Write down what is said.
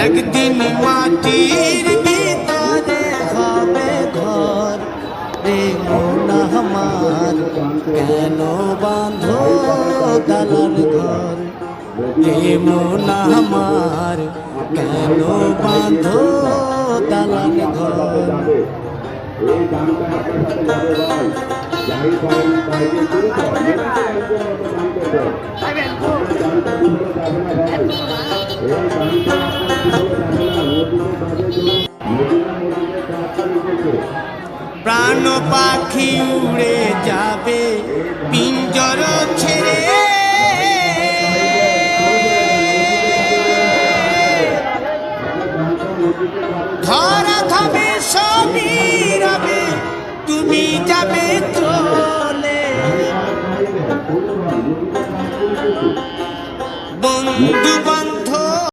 একদিন মাটির ভিতরে হবে ঘর রে মন আমার কেন বাঁধো দালার ঘর রে মন আমার কেন বাঁধো দালার ঘর। এই গানটা আপনার সাথে যাবে ভাই, যাই পারেন তাই কিন্তু গানটা দুপুরে যাবে না ভাই, এই গানটা আপনার দুপুরে যাবে না, নদীতে যাবে নদীতে কাজটা লিখেছে। প্রাণ পাখি উড়ে যাবে পিঞ্জর ছেড়ে, ধরা খাবে সবই রবে তুমি যাবে চলে। বন্ধু